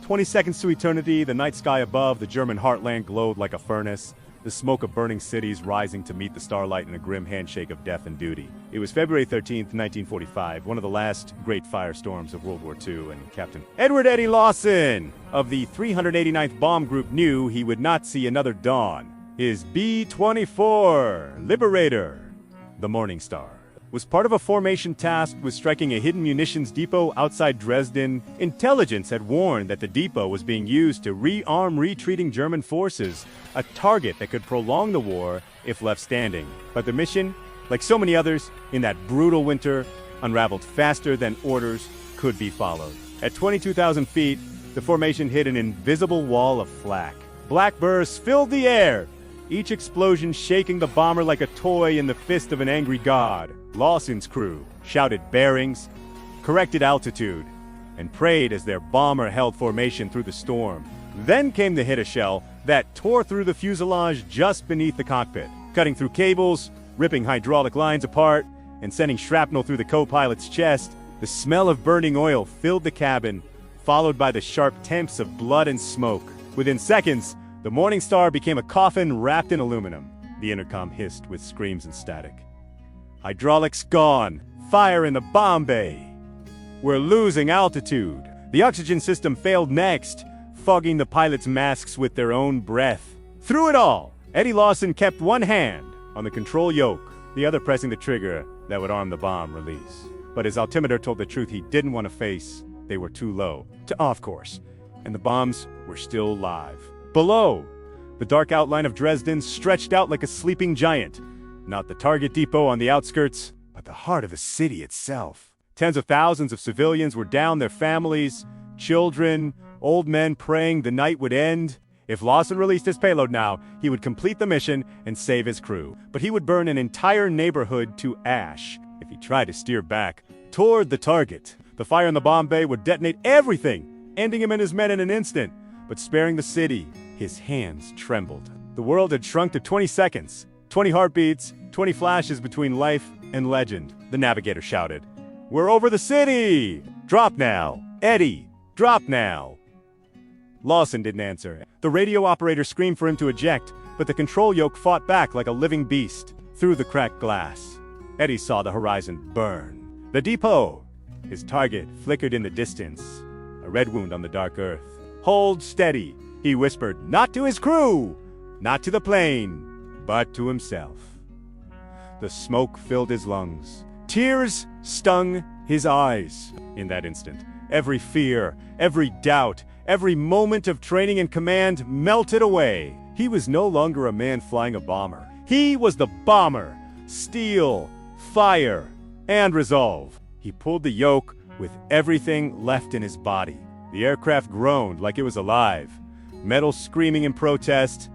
20 seconds to eternity, the night sky above the German heartland glowed like a furnace, the smoke of burning cities rising to meet the starlight in a grim handshake of death and duty. It was February 13th, 1945, one of the last great firestorms of World War II, and Captain Edward "Eddie" Lawson of the 389th Bomb Group knew he would not see another dawn. His B-24 Liberator, the Morning Star, was part of a formation tasked with striking a hidden munitions depot outside Dresden. Intelligence had warned that the depot was being used to rearm retreating German forces, a target that could prolong the war if left standing. But the mission, like so many others in that brutal winter, unraveled faster than orders could be followed. At 22,000 feet, the formation hit an invisible wall of flak. Black bursts filled the air, each explosion shaking the bomber like a toy in the fist of an angry god. Lawson's crew shouted bearings, corrected altitude, and prayed as their bomber held formation through the storm. Then came the hit of shell that tore through the fuselage just beneath the cockpit, cutting through cables, ripping hydraulic lines apart, and sending shrapnel through the co-pilot's chest. The smell of burning oil filled the cabin, followed by the sharp temps of blood and smoke. Within seconds, the Morning Star became a coffin wrapped in aluminum. The intercom hissed with screams and static. Hydraulics gone. Fire in the bomb bay. We're losing altitude. The oxygen system failed next, fogging the pilots' masks with their own breath. Through it all, Eddie Lawson kept one hand on the control yoke, the other pressing the trigger that would arm the bomb release. But his altimeter told the truth he didn't want to face. They were too low to off course, and the bombs were still live. Below, the dark outline of Dresden stretched out like a sleeping giant. Not the target depot on the outskirts, but the heart of the city itself. Tens of thousands of civilians were down, their families, children, old men praying the night would end. If Lawson released his payload now, he would complete the mission and save his crew. But he would burn an entire neighborhood to ash if he tried to steer back toward the target. The fire in the bomb bay would detonate everything, ending him and his men in an instant, but sparing the city. His hands trembled. The world had shrunk to 20 seconds. 20 heartbeats, 20 flashes between life and legend. The navigator shouted, "We're over the city! Drop now! Eddie, drop now!" Lawson didn't answer. The radio operator screamed for him to eject, but the control yoke fought back like a living beast. Through the cracked glass, Eddie saw the horizon burn. The depot! His target flickered in the distance, a red wound on the dark earth. "Hold steady," he whispered, not to his crew, not to the plane, but to himself. The smoke filled his lungs. Tears stung his eyes. In that instant, every fear, every doubt, every moment of training and command melted away. He was no longer a man flying a bomber. He was the bomber. Steel, fire, and resolve. He pulled the yoke with everything left in his body. The aircraft groaned like it was alive, metal screaming in protest.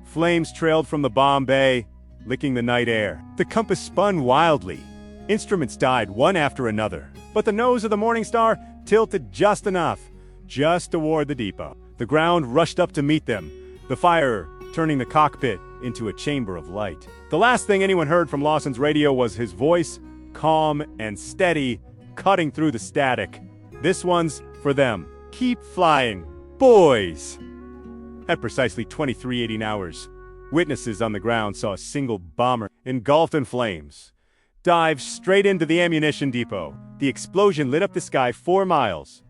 Flames trailed from the bomb bay, licking the night air. The compass spun wildly. Instruments died one after another. But the nose of the Morning Star tilted just enough, just toward the depot. The ground rushed up to meet them, the fire turning the cockpit into a chamber of light. The last thing anyone heard from Lawson's radio was his voice, calm and steady, cutting through the static. "This one's for them. Keep flying, boys." At precisely 23:18 hours, witnesses on the ground saw a single bomber, engulfed in flames, dive straight into the ammunition depot. The explosion lit up the sky 4 miles,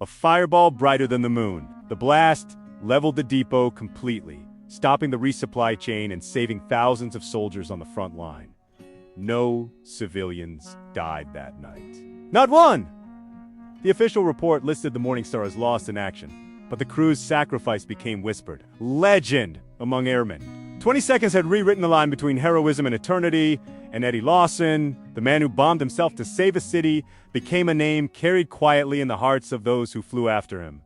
a fireball brighter than the moon. The blast leveled the depot completely, stopping the resupply chain and saving thousands of soldiers on the front line. No civilians died that night. Not one! The official report listed the Morning Star as lost in action, but the crew's sacrifice became whispered. Legend among airmen. 20 seconds had rewritten the line between heroism and eternity, and Eddie Lawson, the man who bombed himself to save a city, became a name carried quietly in the hearts of those who flew after him.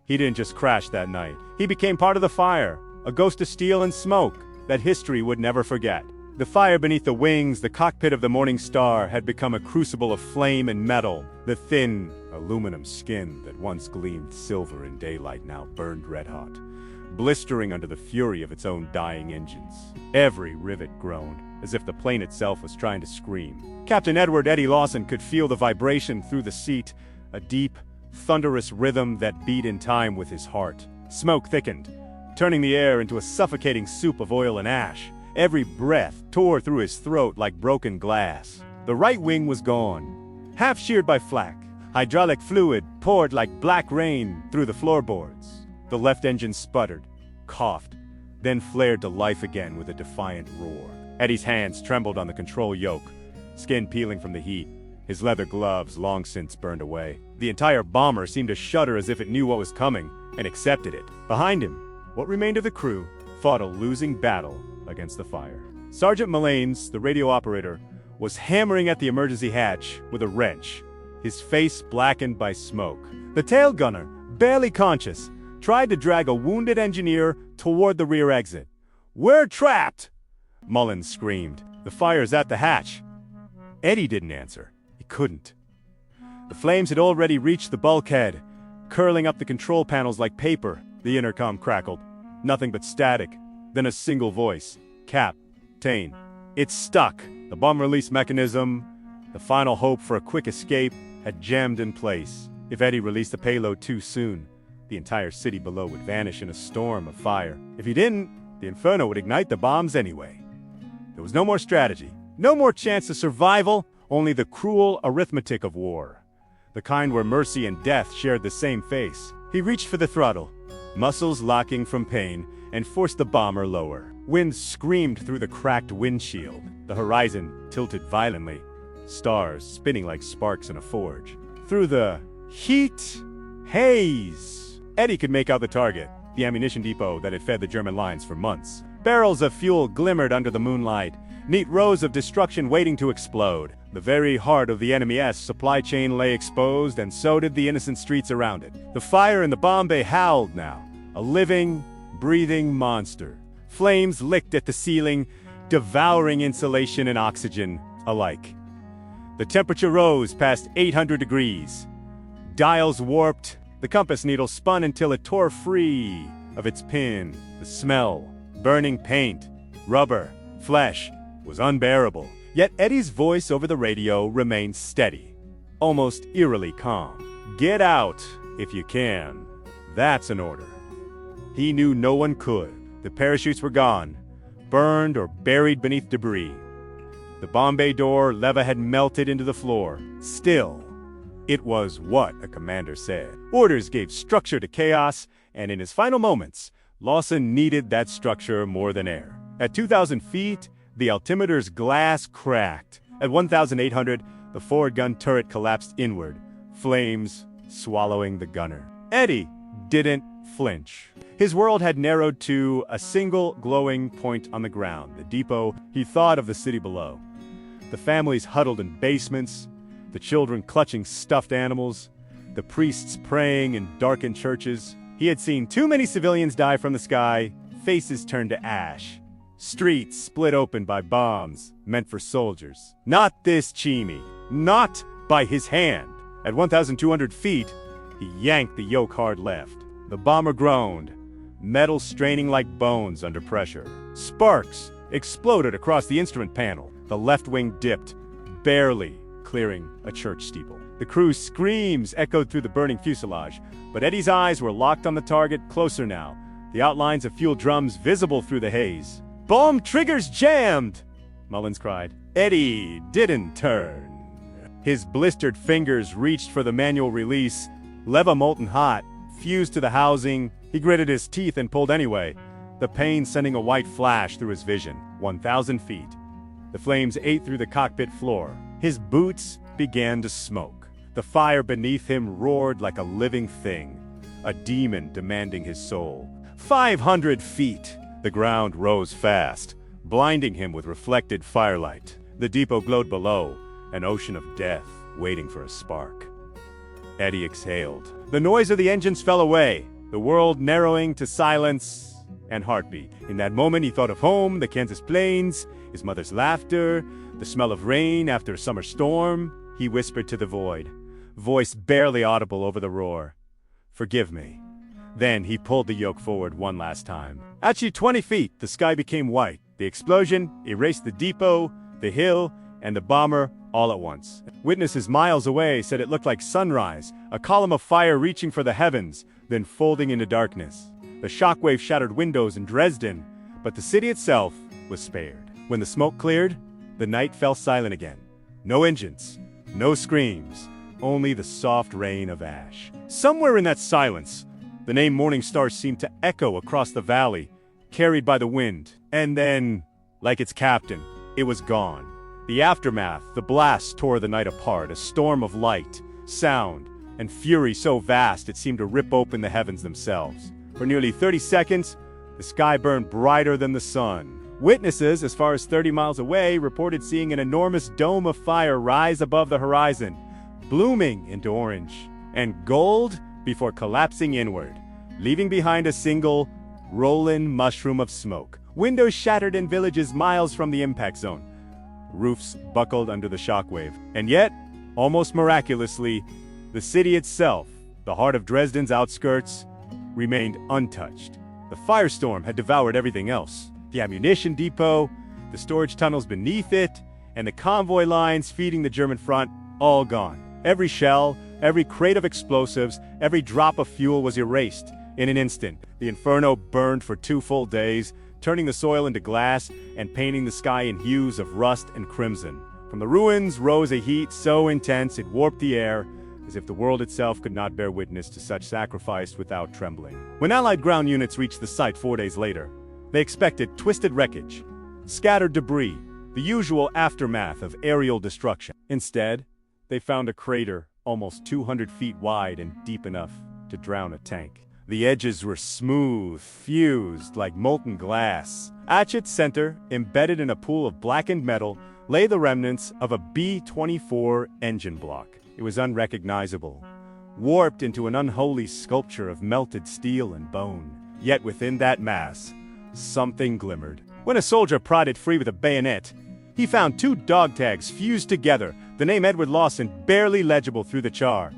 He didn't just crash that night. He became part of the fire, a ghost of steel and smoke that history would never forget. The fire beneath the wings, the cockpit of the Morning Star, had become a crucible of flame and metal. The thin, aluminum skin that once gleamed silver in daylight now burned red-hot, blistering under the fury of its own dying engines. Every rivet groaned, as if the plane itself was trying to scream. Captain Edward "Eddie" Lawson could feel the vibration through the seat, a deep, thunderous rhythm that beat in time with his heart. Smoke thickened, turning the air into a suffocating soup of oil and ash. Every breath tore through his throat like broken glass. The right wing was gone, half sheared by flak. Hydraulic fluid poured like black rain through the floorboards. The left engine sputtered, coughed, then flared to life again with a defiant roar. Eddie's hands trembled on the control yoke, skin peeling from the heat, his leather gloves long since burned away. The entire bomber seemed to shudder as if it knew what was coming and accepted it. Behind him, what remained of the crew fought a losing battle against the fire. Sergeant Mullanes, the radio operator, was hammering at the emergency hatch with a wrench, his face blackened by smoke. The tail gunner, barely conscious, tried to drag a wounded engineer toward the rear exit. "We're trapped!" Mullins screamed. "The fire's at the hatch." Eddie didn't answer. He couldn't. The flames had already reached the bulkhead, curling up the control panels like paper. The intercom crackled. Nothing but static. Then a single voice. "Captain." It's stuck. The bomb release mechanism, the final hope for a quick escape, had jammed in place. If Eddie released the payload too soon, the entire city below would vanish in a storm of fire. If he didn't, the inferno would ignite the bombs anyway. There was no more strategy, no more chance of survival, only the cruel arithmetic of war. The kind where mercy and death shared the same face. He reached for the throttle, muscles locking from pain, and forced the bomber lower. Wind screamed through the cracked windshield. The horizon tilted violently, stars spinning like sparks in a forge. Through the heat, haze, Eddie could make out the target, the ammunition depot that had fed the German lines for months. Barrels of fuel glimmered under the moonlight, neat rows of destruction waiting to explode. The very heart of the enemy's supply chain lay exposed, and so did the innocent streets around it. The fire in the bomb bay howled now, a living, breathing monster. Flames licked at the ceiling, devouring insulation and oxygen alike. The temperature rose past 800 degrees. Dials warped, the compass needle spun until it tore free of its pin. The smell, burning paint, rubber, flesh, was unbearable. Yet Eddie's voice over the radio remained steady, almost eerily calm. "Get out, if you can." That's an order. He knew no one could. The parachutes were gone, burned or buried beneath debris. The bomb bay door lever had melted into the floor. Still, it was what a commander said. Orders gave structure to chaos, and in his final moments, Lawson needed that structure more than air. At 2,000 feet, the altimeter's glass cracked. At 1,800, the forward gun turret collapsed inward, flames swallowing the gunner. Eddie didn't flinch. His world had narrowed to a single glowing point on the ground, the depot. He thought of the city below. The families huddled in basements, the children clutching stuffed animals, the priests praying in darkened churches. He had seen too many civilians die from the sky, faces turned to ash. Streets split open by bombs meant for soldiers. Not this Chimmy. Not by his hand. At 1,200 feet, he yanked the yoke hard left. The bomber groaned, metal straining like bones under pressure. Sparks exploded across the instrument panel. The left wing dipped, barely clearing a church steeple. The crew's screams echoed through the burning fuselage, but Eddie's eyes were locked on the target, closer now, the outlines of fuel drums visible through the haze. "Bomb triggers jammed!" Mullins cried. Eddie didn't turn. His blistered fingers reached for the manual release, lever molten hot, fused to the housing. He gritted his teeth and pulled anyway, the pain sending a white flash through his vision. 1,000 feet. The flames ate through the cockpit floor. His boots began to smoke. The fire beneath him roared like a living thing, a demon demanding his soul. 500 feet. The ground rose fast, blinding him with reflected firelight. The depot glowed below, an ocean of death waiting for a spark. Eddie exhaled. The noise of the engines fell away, the world narrowing to silence and heartbeat. In that moment, he thought of home, the Kansas plains, his mother's laughter, the smell of rain after a summer storm. He whispered to the void, voice barely audible over the roar, "Forgive me." Then he pulled the yoke forward one last time. At 20 feet, the sky became white. The explosion erased the depot, the hill, and the bomber all at once. Witnesses miles away said it looked like sunrise, a column of fire reaching for the heavens, then folding into darkness. The shockwave shattered windows in Dresden, but the city itself was spared. When the smoke cleared, the night fell silent again. No engines, no screams, only the soft rain of ash. Somewhere in that silence, the name Morning Star seemed to echo across the valley, carried by the wind. And then, like its captain, it was gone. The aftermath, the blast tore the night apart, a storm of light, sound, and fury so vast it seemed to rip open the heavens themselves. For nearly 30 seconds, the sky burned brighter than the sun. Witnesses, as far as 30 miles away, reported seeing an enormous dome of fire rise above the horizon, blooming into orange and gold before collapsing inward, leaving behind a single, rolling mushroom of smoke. Windows shattered in villages miles from the impact zone. Roofs buckled under the shockwave. And yet, almost miraculously, the city itself, the heart of Dresden's outskirts, remained untouched. The firestorm had devoured everything else. The ammunition depot, the storage tunnels beneath it, and the convoy lines feeding the German front, all gone. Every shell, every crate of explosives, every drop of fuel was erased in an instant. The inferno burned for 2 full days, turning the soil into glass and painting the sky in hues of rust and crimson. From the ruins rose a heat so intense it warped the air, as if the world itself could not bear witness to such sacrifice without trembling. When Allied ground units reached the site 4 days later, they expected twisted wreckage, scattered debris, the usual aftermath of aerial destruction. Instead, they found a crater almost 200 feet wide and deep enough to drown a tank. The edges were smooth, fused like molten glass. At its center, embedded in a pool of blackened metal, lay the remnants of a B-24 engine block. It was unrecognizable, warped into an unholy sculpture of melted steel and bone. Yet within that mass, something glimmered. When a soldier prodded free with a bayonet, he found 2 dog tags fused together, the name Edward Lawson barely legible through the char.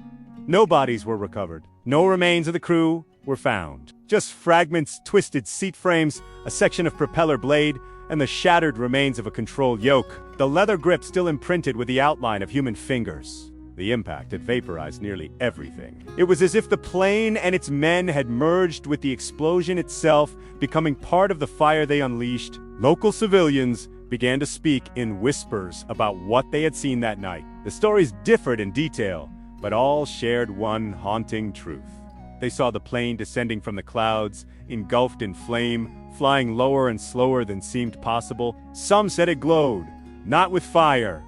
No bodies were recovered. No remains of the crew were found. Just fragments, twisted seat frames, a section of propeller blade, and the shattered remains of a control yoke. The leather grip still imprinted with the outline of human fingers. The impact had vaporized nearly everything. It was as if the plane and its men had merged with the explosion itself, becoming part of the fire they unleashed. Local civilians began to speak in whispers about what they had seen that night. The stories differed in detail, but all shared one haunting truth. They saw the plane descending from the clouds, engulfed in flame, flying lower and slower than seemed possible. Some said it glowed, not with fire,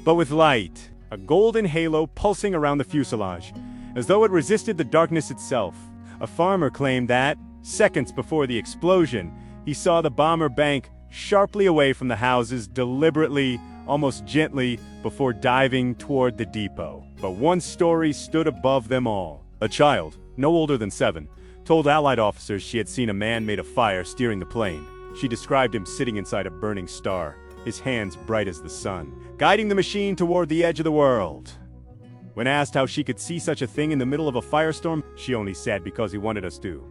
but with light. A golden halo pulsing around the fuselage, as though it resisted the darkness itself. A farmer claimed that, seconds before the explosion, he saw the bomber bank sharply away from the houses, deliberately, almost gently, before diving toward the depot. But one story stood above them all. A child, no older than 7, told Allied officers she had seen a man made of fire steering the plane. She described him sitting inside a burning star, his hands bright as the sun, guiding the machine toward the edge of the world. When asked how she could see such a thing in the middle of a firestorm, she only said because he wanted us to.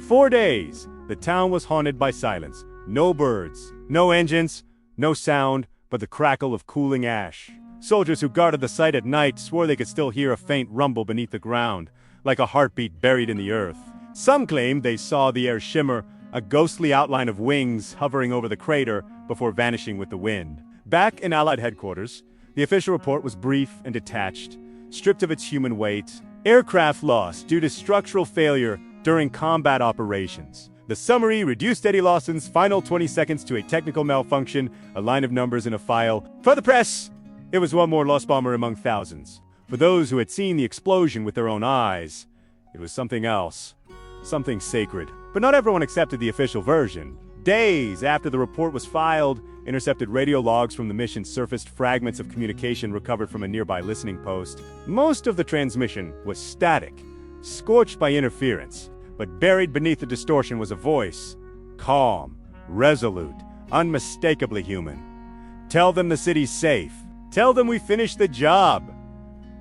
4 days, the town was haunted by silence. No birds, no engines, no sound, but the crackle of cooling ash. Soldiers who guarded the site at night swore they could still hear a faint rumble beneath the ground, like a heartbeat buried in the earth. Some claimed they saw the air shimmer, a ghostly outline of wings hovering over the crater before vanishing with the wind. Back in Allied headquarters, the official report was brief and detached, stripped of its human weight. Aircraft lost due to structural failure during combat operations. The summary reduced Eddie Lawson's final 20 seconds to a technical malfunction, a line of numbers in a file. For the press, it was one more lost bomber among thousands. For those who had seen the explosion with their own eyes, it was something else, something sacred. But not everyone accepted the official version. Days after the report was filed, intercepted radio logs from the mission surfaced fragments of communication recovered from a nearby listening post. Most of the transmission was static, scorched by interference. But buried beneath the distortion was a voice, calm, resolute, unmistakably human. Tell them the city's safe. Tell them we finished the job.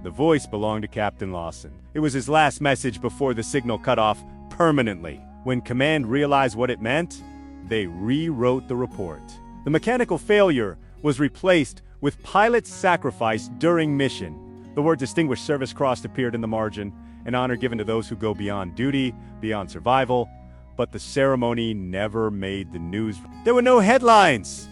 The voice belonged to Captain Lawson. It was his last message before the signal cut off permanently. When command realized what it meant, they rewrote the report. The mechanical failure was replaced with pilots sacrificed during mission. The word Distinguished Service Cross appeared in the margin, an honor given to those who go beyond duty, beyond survival. But the ceremony never made the news. There were no headlines,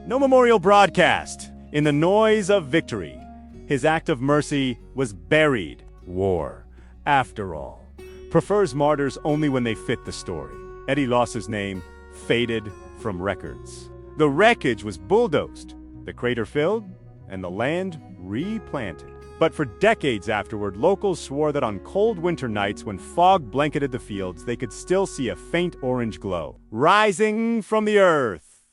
no memorial broadcast. In the noise of victory, his act of mercy was buried. War, after all, prefers martyrs only when they fit the story. Eddie Lawson's name faded from records. The wreckage was bulldozed, the crater filled, and the land replanted. But for decades afterward, locals swore that on cold winter nights when fog blanketed the fields, they could still see a faint orange glow rising from the earth.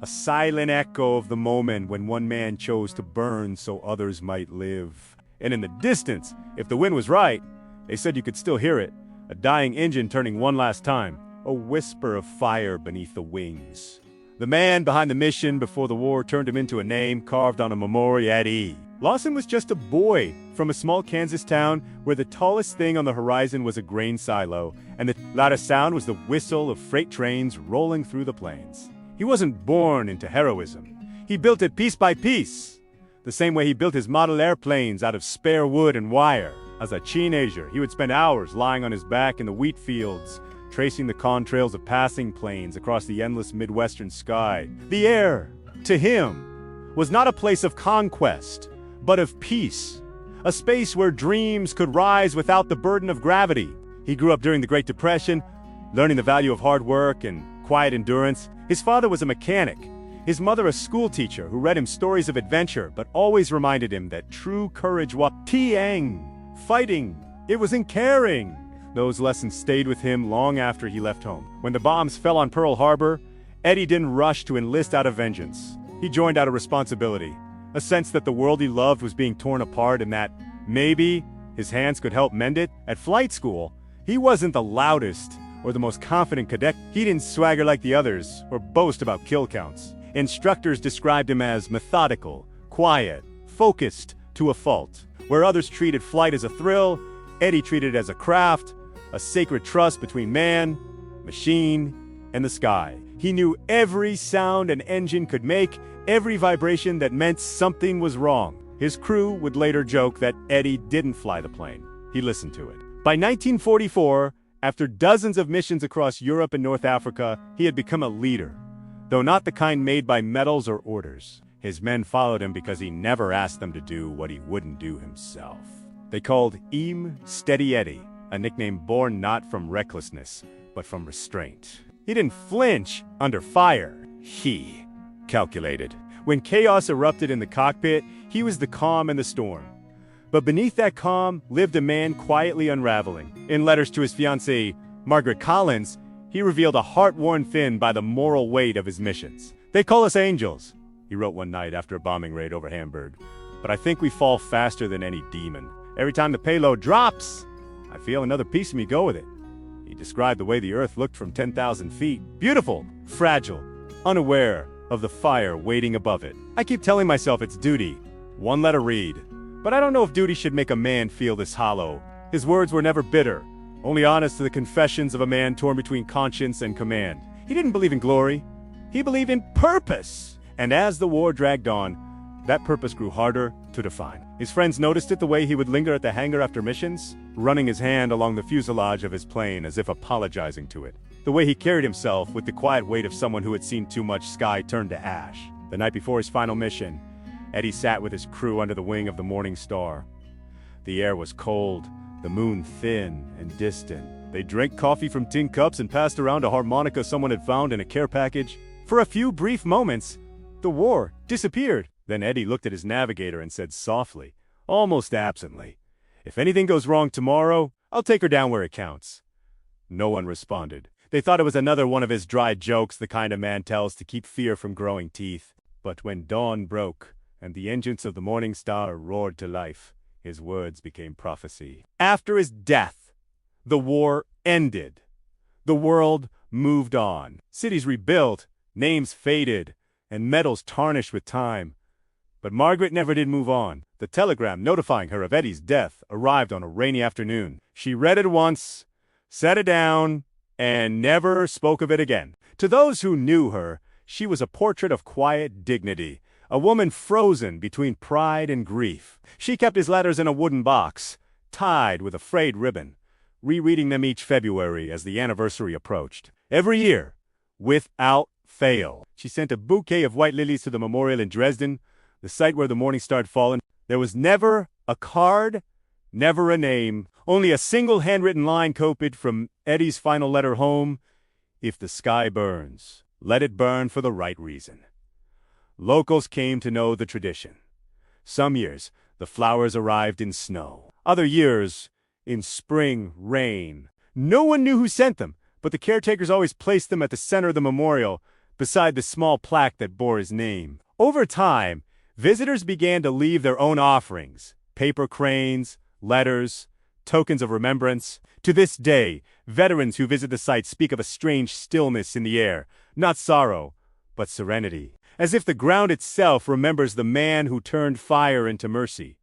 A silent echo of the moment when one man chose to burn so others might live. And in the distance, if the wind was right, they said you could still hear it, a dying engine turning one last time, a whisper of fire beneath the wings. The man behind the mission before the war turned him into a name carved on a memorial. Eddie Lawson was just a boy from a small Kansas town where the tallest thing on the horizon was a grain silo, and the loudest sound was the whistle of freight trains rolling through the plains. He wasn't born into heroism. He built it piece by piece, the same way he built his model airplanes out of spare wood and wire. As a teenager, he would spend hours lying on his back in the wheat fields, tracing the contrails of passing planes across the endless Midwestern sky. The air, to him, was not a place of conquest, but of peace, a space where dreams could rise without the burden of gravity. He grew up during the Great Depression, learning the value of hard work and quiet endurance. His father was a mechanic, his mother a school teacher who read him stories of adventure, but always reminded him that true courage was fighting. It was in caring. Those lessons stayed with him long after he left home. When the bombs fell on Pearl Harbor, Eddie didn't rush to enlist out of vengeance. He joined out of responsibility, a sense that the world he loved was being torn apart and that, maybe, his hands could help mend it. At flight school, he wasn't the loudest or the most confident cadet. He didn't swagger like the others or boast about kill counts. Instructors described him as methodical, quiet, focused to a fault. Where others treated flight as a thrill, Eddie treated it as a craft, a sacred trust between man, machine, and the sky. He knew every sound an engine could make, every vibration that meant something was wrong. His crew would later joke that Eddie didn't fly the plane. He listened to it. By 1944, after dozens of missions across Europe and North Africa, he had become a leader, though not the kind made by medals or orders. His men followed him because he never asked them to do what he wouldn't do himself. They called him Steady Eddie, a nickname born not from recklessness, but from restraint. He didn't flinch under fire. He calculated. When chaos erupted in the cockpit, he was the calm in the storm. But beneath that calm lived a man quietly unraveling. In letters to his fiancée, Margaret Collins, he revealed a heart worn thin by the moral weight of his missions. "They call us angels," he wrote one night after a bombing raid over Hamburg, "but I think we fall faster than any demon. Every time the payload drops, I feel another piece of me go with it." He described the way the Earth looked from 10,000 feet. Beautiful, fragile, unaware of the fire waiting above it. "I keep telling myself it's duty, one letter read. But I don't know if duty should make a man feel this hollow." His words were never bitter, only honest to the confessions of a man torn between conscience and command. He didn't believe in glory. He believed in purpose. And as the war dragged on, that purpose grew harder to define. His friends noticed it the way he would linger at the hangar after missions, running his hand along the fuselage of his plane as if apologizing to it. The way he carried himself with the quiet weight of someone who had seen too much sky turn to ash. The night before his final mission, Eddie sat with his crew under the wing of the Morning Star. The air was cold, the moon thin and distant. They drank coffee from tin cups and passed around a harmonica someone had found in a care package. For a few brief moments, the war disappeared. Then Eddie looked at his navigator and said softly, almost absently, "If anything goes wrong tomorrow, I'll take her down where it counts." No one responded. They thought it was another one of his dry jokes, the kind a man tells to keep fear from growing teeth. But when dawn broke and the engines of the Morning Star roared to life, his words became prophecy. After his death, the war ended. The world moved on. Cities rebuilt, names faded, and medals tarnished with time. But Margaret never did move on. The telegram notifying her of Eddie's death arrived on a rainy afternoon. She read it once, set it down, and never spoke of it again. To those who knew her, she was a portrait of quiet dignity, a woman frozen between pride and grief. She kept his letters in a wooden box, tied with a frayed ribbon, rereading them each February as the anniversary approached. Every year, without fail, she sent a bouquet of white lilies to the memorial in Dresden, the site where the morning star had fallen. There was never a card, never a name, only a single handwritten line copied from Eddie's final letter home: "If the sky burns, let it burn for the right reason." Locals came to know the tradition. Some years, the flowers arrived in snow. Other years, in spring rain. No one knew who sent them, but the caretakers always placed them at the center of the memorial, beside the small plaque that bore his name. Over time, visitors began to leave their own offerings: paper cranes, letters, tokens of remembrance. To this day, veterans who visit the site speak of a strange stillness in the air, not sorrow, but serenity, as if the ground itself remembers the man who turned fire into mercy.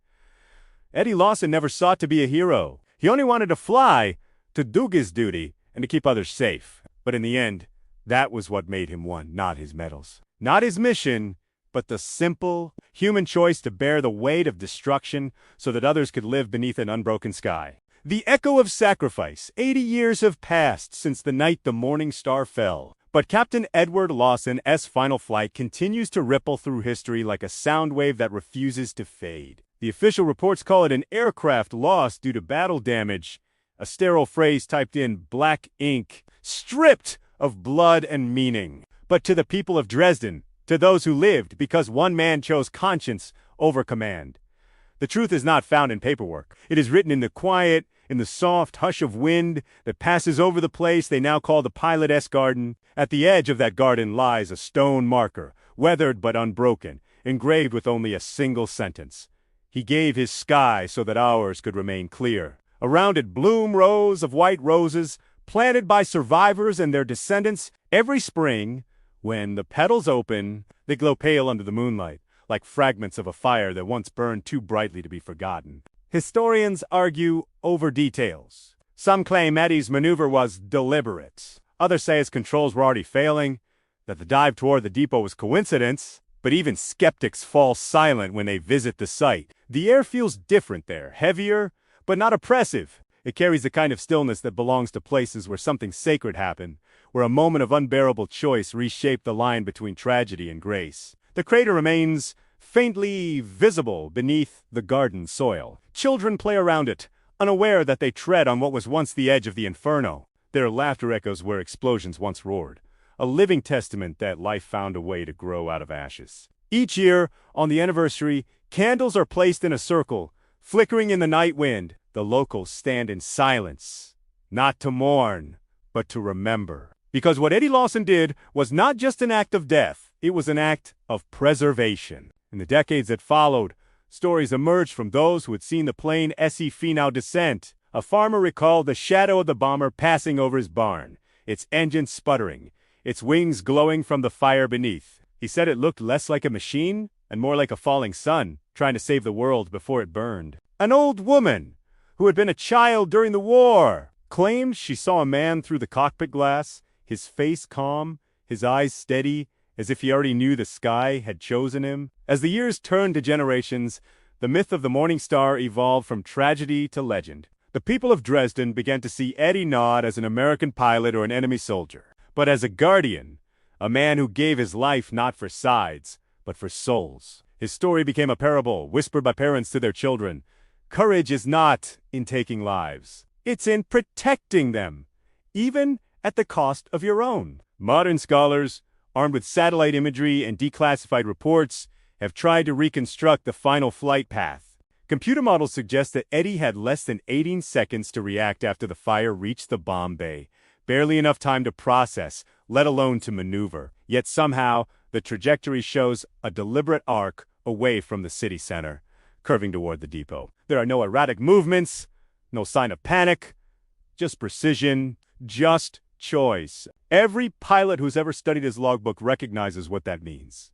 Eddie Lawson never sought to be a hero. He only wanted to fly, to do his duty, and to keep others safe. But in the end, that was what made him one, not his medals. Not his mission, but the simple, human choice to bear the weight of destruction so that others could live beneath an unbroken sky. The echo of sacrifice. 80 years have passed since the night the morning star fell. But Captain Edward Lawson's final flight continues to ripple through history like a sound wave that refuses to fade. The official reports call it an aircraft lost due to battle damage, a sterile phrase typed in black ink, stripped of blood and meaning. But to the people of Dresden, to those who lived because one man chose conscience over command, the truth is not found in paperwork. It is written in the quiet, in the soft hush of wind that passes over the place they now call the Pilot's Garden. At the edge of that garden lies a stone marker, weathered but unbroken, engraved with only a single sentence: "He gave his sky so that ours could remain clear." Around it bloom rows of white roses, planted by survivors and their descendants. Every spring, when the petals open, they glow pale under the moonlight, like fragments of a fire that once burned too brightly to be forgotten. Historians argue over details. Some claim Eddie's maneuver was deliberate. Others say his controls were already failing, that the dive toward the depot was coincidence. But even skeptics fall silent when they visit the site. The air feels different there, heavier, but not oppressive. It carries the kind of stillness that belongs to places where something sacred happened, where a moment of unbearable choice reshaped the line between tragedy and grace. The crater remains faintly visible beneath the garden soil. Children play around it, unaware that they tread on what was once the edge of the inferno. Their laughter echoes where explosions once roared, a living testament that life found a way to grow out of ashes. Each year, on the anniversary, candles are placed in a circle, flickering in the night wind. The locals stand in silence, not to mourn, but to remember. Because what Eddie Lawson did was not just an act of death, it was an act of preservation. In the decades that followed, stories emerged from those who had seen the plane SE Finau descent. A farmer recalled the shadow of the bomber passing over his barn, its engine sputtering, its wings glowing from the fire beneath. He said it looked less like a machine and more like a falling sun, trying to save the world before it burned. An old woman, who had been a child during the war, claimed she saw a man through the cockpit glass, his face calm, his eyes steady, as if he already knew the sky had chosen him. As the years turned to generations, the myth of the Morning Star evolved from tragedy to legend. The people of Dresden began to see Eddie not as an American pilot or an enemy soldier, but as a guardian, a man who gave his life not for sides, but for souls. His story became a parable whispered by parents to their children. Courage is not in taking lives. It's in protecting them, even at the cost of your own. Modern scholars, armed with satellite imagery and declassified reports, have tried to reconstruct the final flight path. Computer models suggest that Eddie had less than 18 seconds to react after the fire reached the bomb bay. Barely enough time to process, let alone to maneuver. Yet somehow, the trajectory shows a deliberate arc away from the city center, curving toward the depot. There are no erratic movements, no sign of panic, just precision, just choice. Every pilot who's ever studied his logbook recognizes what that means.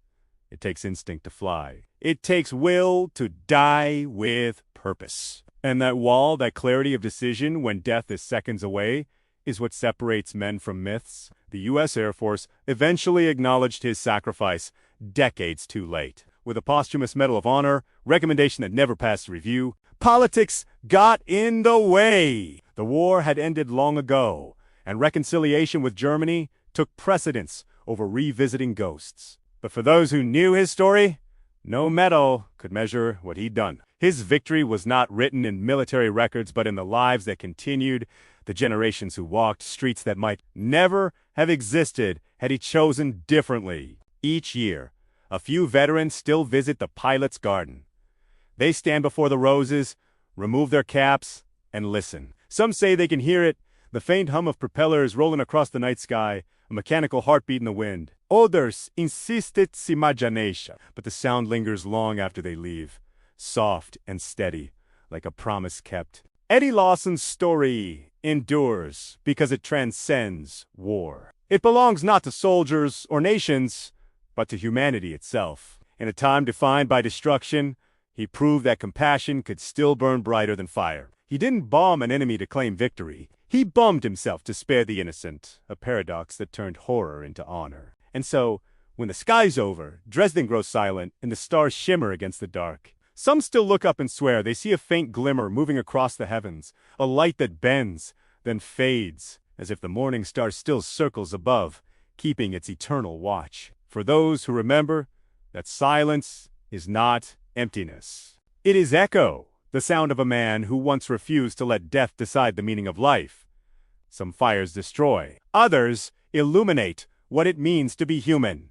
It takes instinct to fly. It takes will to die with purpose. And that wall, that clarity of decision when death is seconds away, is what separates men from myths. The U.S. Air Force eventually acknowledged his sacrifice decades too late. with a posthumous Medal of Honor, recommendation that never passed review. Politics got in the way. The war had ended long ago, and reconciliation with Germany took precedence over revisiting ghosts. But for those who knew his story, no medal could measure what he'd done. His victory was not written in military records, but in the lives that continued, the generations who walked streets that might never have existed had he chosen differently. Each year, a few veterans still visit the pilot's garden. They stand before the roses, remove their caps, and listen. Some say they can hear it, the faint hum of propellers rolling across the night sky, a mechanical heartbeat in the wind. Others insist it's imagination, but the sound lingers long after they leave, soft and steady, like a promise kept. Eddie Lawson's story endures because it transcends war. It belongs not to soldiers or nations, but to humanity itself. In a time defined by destruction, he proved that compassion could still burn brighter than fire. He didn't bomb an enemy to claim victory. He bummed himself to spare the innocent, a paradox that turned horror into honor. And so, when the sky's over, Dresden grows silent, and the stars shimmer against the dark. Some still look up and swear they see a faint glimmer moving across the heavens, a light that bends, then fades, as if the morning star still circles above, keeping its eternal watch. For those who remember that silence is not emptiness. It is echo, the sound of a man who once refused to let death decide the meaning of life. Some fires destroy, others illuminate what it means to be human.